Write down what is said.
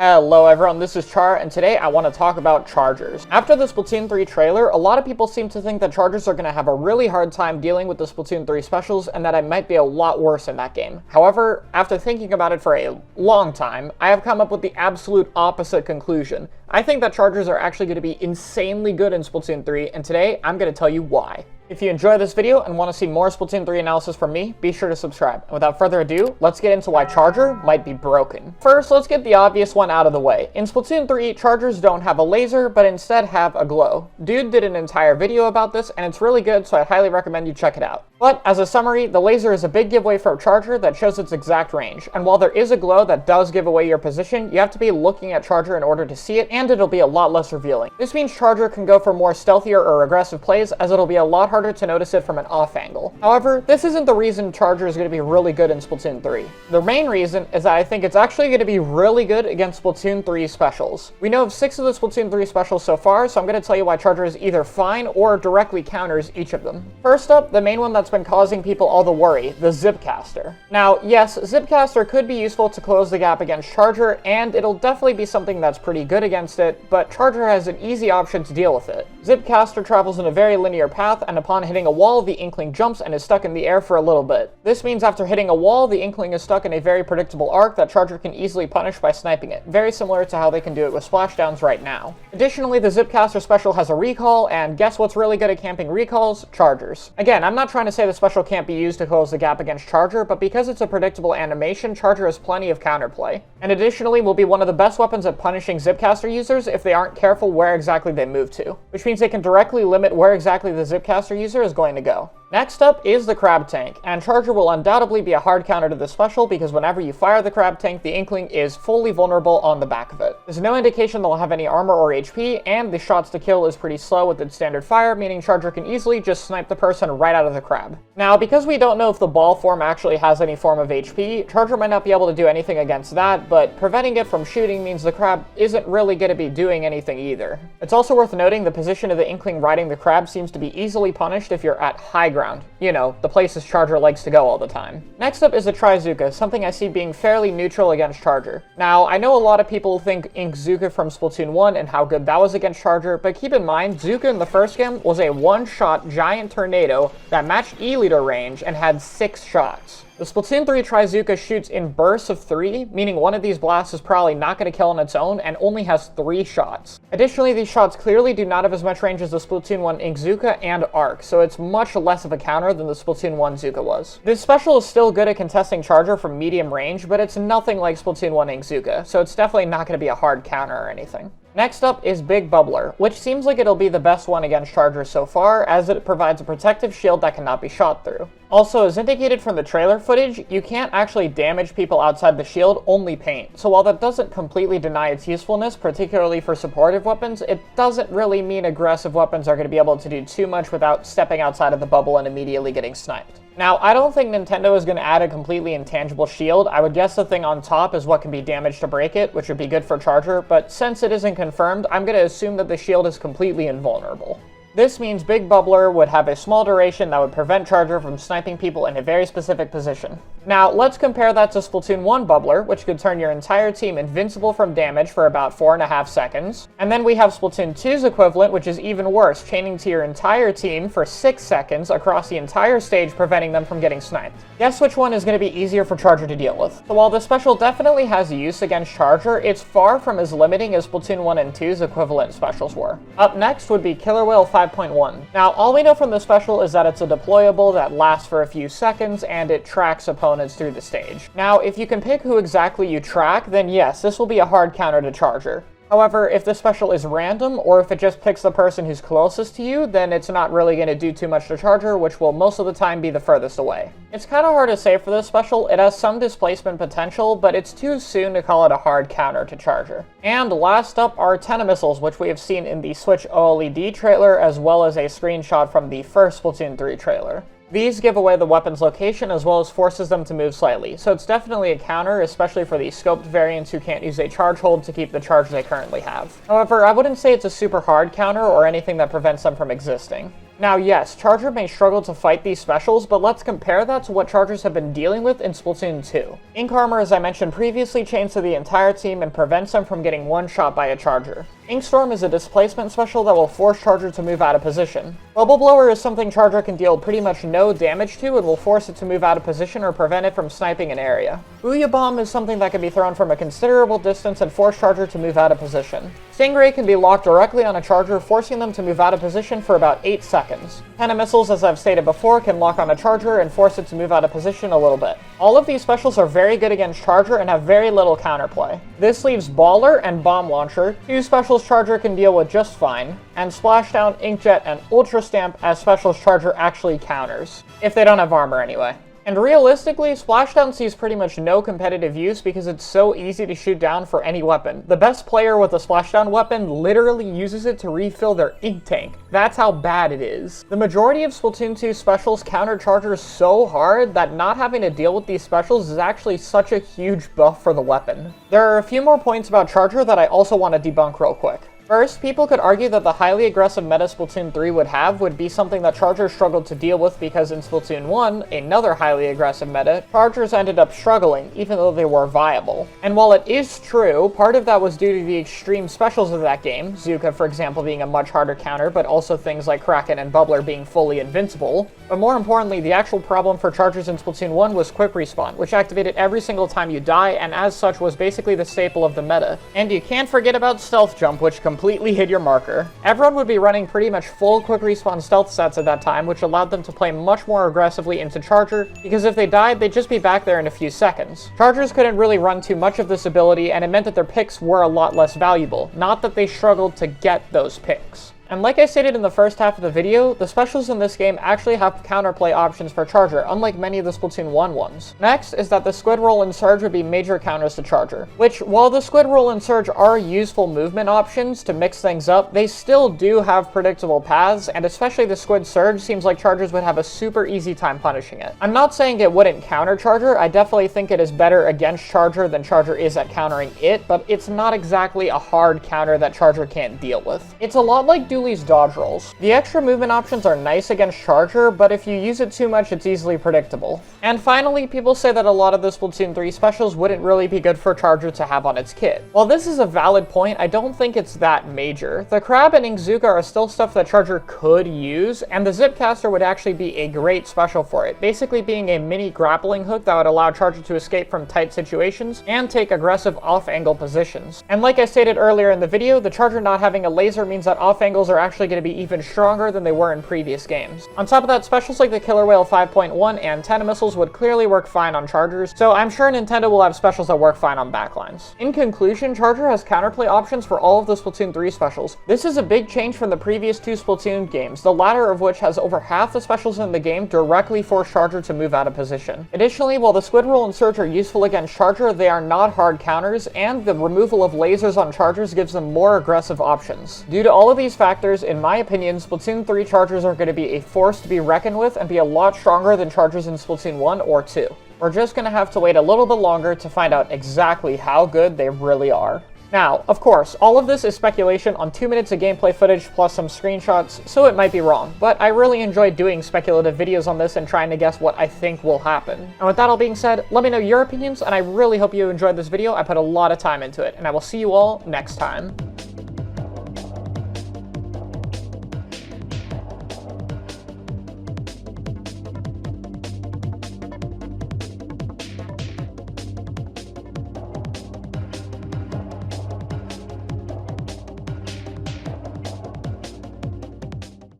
Hello everyone, this is Chara, and today I want to talk about chargers. After the Splatoon 3 trailer, a lot of people seem to think that chargers are going to have a really hard time dealing with the Splatoon 3 specials and that I might be a lot worse in that game. However, after thinking about it for a long time, I have come up with the absolute opposite conclusion. I think that chargers are actually going to be insanely good in Splatoon 3, and today I'm going to tell you why. If you enjoy this video and want to see more Splatoon 3 analysis from me, be sure to subscribe. And without further ado, let's get into why Charger might be broken. First, let's get the obvious one out of the way. In Splatoon 3, chargers don't have a laser, but instead have a glow. Dude did an entire video about this, and it's really good, so I highly recommend you check it out. But as a summary, the laser is a big giveaway for a charger that shows its exact range, and while there is a glow that does give away your position, you have to be looking at charger in order to see it, and it'll be a lot less revealing. This means charger can go for more stealthier or aggressive plays, as it'll be a lot harder to notice it from an off angle. However, this isn't the reason charger is going to be really good in Splatoon 3. The main reason is that I think it's actually going to be really good against Splatoon 3 specials. We know of 6 of the Splatoon 3 specials so far, so I'm going to tell you why charger is either fine or directly counters each of them. First up, the main one that's been causing people all the worry, the Zipcaster. Now, yes, Zipcaster could be useful to close the gap against charger, and it'll definitely be something that's pretty good against it, but charger has an easy option to deal with it. Zipcaster travels in a very linear path, and upon hitting a wall, the Inkling jumps and is stuck in the air for a little bit. This means after hitting a wall, the Inkling is stuck in a very predictable arc that charger can easily punish by sniping it, very similar to how they can do it with splashdowns right now. Additionally, the Zipcaster special has a recall, and guess what's really good at camping recalls? Chargers. Again, I'm not trying to say the special can't be used to close the gap against charger, but because it's a predictable animation, charger has plenty of counterplay. And additionally, will be one of the best weapons at punishing Zipcaster users if they aren't careful where exactly they move to, which means they can directly limit where exactly the Zipcaster user is going to go. Next up is the Crab Tank, and charger will undoubtedly be a hard counter to this special because whenever you fire the Crab Tank, the Inkling is fully vulnerable on the back of it. There's no indication they'll have any armor or HP, and the shots to kill is pretty slow with its standard fire, meaning charger can easily just snipe the person right out of the crab. Now, because we don't know if the ball form actually has any form of HP, charger might not be able to do anything against that, but preventing it from shooting means the crab isn't really going to be doing anything either. It's also worth noting the position of the Inkling riding the crab seems to be easily punished if you're at high ground. You know, the places charger likes to go all the time. Next up is the Trizooka, something I see being fairly neutral against charger. Now, I know a lot of people think Inkzooka from Splatoon 1 and how good that was against charger, but keep in mind, Zooka in the first game was a one-shot giant tornado that matched E-liter range and had 6 shots. The Splatoon 3 Trizooka shoots in bursts of 3, meaning one of these blasts is probably not going to kill on its own and only has 3 shots. Additionally, these shots clearly do not have as much range as the Splatoon 1 Inkzooka and Arc, so it's much less of a counter than the Splatoon 1 Zooka was. This special is still good at contesting charger from medium range, but it's nothing like Splatoon 1 Inkzooka, so it's definitely not going to be a hard counter or anything. Next up is Big Bubbler, which seems like it'll be the best one against charger so far, as it provides a protective shield that cannot be shot through. Also, as indicated from the trailer footage, you can't actually damage people outside the shield, only paint. So while that doesn't completely deny its usefulness, particularly for supportive weapons, it doesn't really mean aggressive weapons are going to be able to do too much without stepping outside of the bubble and immediately getting sniped. Now, I don't think Nintendo is going to add a completely intangible shield. I would guess the thing on top is what can be damaged to break it, which would be good for charger, but since it isn't confirmed, I'm going to assume that the shield is completely invulnerable. This means Big Bubbler would have a small duration that would prevent charger from sniping people in a very specific position. Now, let's compare that to Splatoon 1 Bubbler, which could turn your entire team invincible from damage for about 4.5 seconds. And then we have Splatoon 2's equivalent, which is even worse, chaining to your entire team for 6 seconds across the entire stage, preventing them from getting sniped. Guess which one is going to be easier for charger to deal with? So while the special definitely has use against charger, it's far from as limiting as Splatoon 1 and 2's equivalent specials were. Up next would be Killer Whale 5.1. Now, all we know from the special is that it's a deployable that lasts for a few seconds and it tracks opponents through the stage. Now, if you can pick who exactly you track, then yes, this will be a hard counter to charger. However, if the special is random, or if it just picks the person who's closest to you, then it's not really going to do too much to charger, which will most of the time be the furthest away. It's kind of hard to say for this special. It has some displacement potential, but it's too soon to call it a hard counter to charger. And last up are Tenna missiles, which we have seen in the Switch OLED trailer, as well as a screenshot from the first Splatoon 3 trailer. These give away the weapon's location as well as forces them to move slightly, so it's definitely a counter, especially for the scoped variants who can't use a charge hold to keep the charge they currently have. However, I wouldn't say it's a super hard counter or anything that prevents them from existing. Now yes, Charger may struggle to fight these specials, but let's compare that to what Chargers have been dealing with in Splatoon 2. Ink Armor, as I mentioned previously, chains to the entire team and prevents them from getting one shot by a Charger. Ink Storm is a displacement special that will force Charger to move out of position. Bubble Blower is something Charger can deal pretty much no damage to and will force it to move out of position or prevent it from sniping an area. Booyah Bomb is something that can be thrown from a considerable distance and force Charger to move out of position. Stingray can be locked directly on a Charger, forcing them to move out of position for about 8 seconds. Cannon Missiles, as I've stated before, can lock on a Charger and force it to move out of position a little bit. All of these specials are very good against Charger and have very little counterplay. This leaves Baller and Bomb Launcher, two specials Charger can deal with just fine, and Splashdown, Inkjet, and Ultra Stamp as specials Charger actually counters. If they don't have armor anyway. And realistically, Splashdown sees pretty much no competitive use because it's so easy to shoot down for any weapon. The best player with a Splashdown weapon literally uses it to refill their ink tank. That's how bad it is. The majority of Splatoon 2 specials counter Chargers so hard that not having to deal with these specials is actually such a huge buff for the weapon. There are a few more points about Charger that I also want to debunk real quick. First, people could argue that the highly aggressive meta Splatoon 3 would be something that Chargers struggled to deal with because in Splatoon 1, another highly aggressive meta, Chargers ended up struggling, even though they were viable. And while it is true, part of that was due to the extreme specials of that game, Zuka for example being a much harder counter, but also things like Kraken and Bubbler being fully invincible. But more importantly, the actual problem for Chargers in Splatoon 1 was quick respawn, which activated every single time you die, and as such was basically the staple of the meta. And you can't forget about Stealth Jump, which completely hid your marker. Everyone would be running pretty much full quick respawn stealth sets at that time, which allowed them to play much more aggressively into Charger, because if they died, they'd just be back there in a few seconds. Chargers couldn't really run too much of this ability, and it meant that their picks were a lot less valuable, not that they struggled to get those picks. And like I stated in the first half of the video, the specials in this game actually have counterplay options for Charger, unlike many of the Splatoon 1 ones. Next is that the Squid Roll and Surge would be major counters to Charger, which, while the Squid Roll and Surge are useful movement options to mix things up, they still do have predictable paths, and especially the Squid Surge seems like Chargers would have a super easy time punishing it. I'm not saying it wouldn't counter Charger, I definitely think it is better against Charger than Charger is at countering it, but it's not exactly a hard counter that Charger can't deal with. It's a lot like Dooley's dodge rolls. The extra movement options are nice against Charger, but if you use it too much, it's easily predictable. And finally, people say that a lot of the Splatoon 3 specials wouldn't really be good for Charger to have on its kit. While this is a valid point, I don't think it's that major. The Crab and Inkzooka are still stuff that Charger could use, and the Zipcaster would actually be a great special for it, basically being a mini grappling hook that would allow Charger to escape from tight situations and take aggressive off-angle positions. And like I stated earlier in the video, the Charger not having a laser means that off-angles are actually going to be even stronger than they were in previous games. On top of that, specials like the Killer Whale 5.1 and Cannon Missiles would clearly work fine on Chargers, so I'm sure Nintendo will have specials that work fine on backlines. In conclusion, Charger has counterplay options for all of the Splatoon 3 specials. This is a big change from the previous two Splatoon games, the latter of which has over half the specials in the game directly force Charger to move out of position. Additionally, while the Squid Roll and Surge are useful against Charger, they are not hard counters, and the removal of lasers on Chargers gives them more aggressive options. Due to all of these factors, in my opinion, Splatoon 3 Chargers are going to be a force to be reckoned with and be a lot stronger than Chargers in Splatoon 1 or 2. We're just going to have to wait a little bit longer to find out exactly how good they really are. Now, of course, all of this is speculation on 2 minutes of gameplay footage plus some screenshots, so it might be wrong, but I really enjoy doing speculative videos on this and trying to guess what I think will happen. And with that all being said, let me know your opinions, and I really hope you enjoyed this video. I put a lot of time into it, and I will see you all next time.